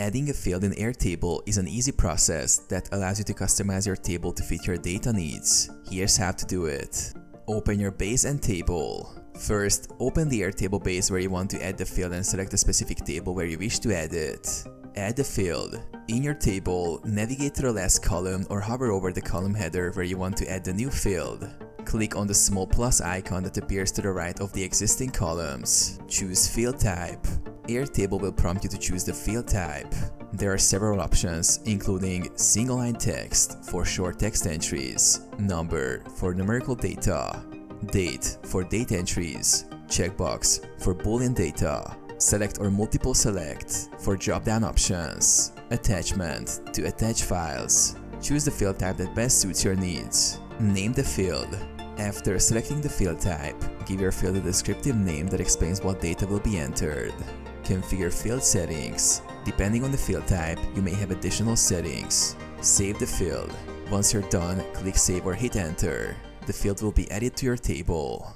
Adding a field in Airtable is an easy process that allows you to customize your table to fit your data needs. Here's how to do it. Open your base and table. First, open the Airtable base where you want to add the field and select the specific table where you wish to add it. Add the field. In your table, navigate to the last column or hover over the column header where you want to add the new field. Click on the small plus icon that appears to the right of the existing columns. Choose Field Type. Airtable will prompt you to choose the field type. There are several options, including single line text for short text entries, number for numerical data, date for date entries, checkbox for Boolean data, select or multiple select for drop-down options, attachment to attach files. Choose the field type that best suits your needs. Name the field. After selecting the field type, give your field a descriptive name that explains what data will be entered. Configure field settings. Depending on the field type, you may have additional settings. Save the field. Once you're done, click Save or hit Enter. The field will be added to your table.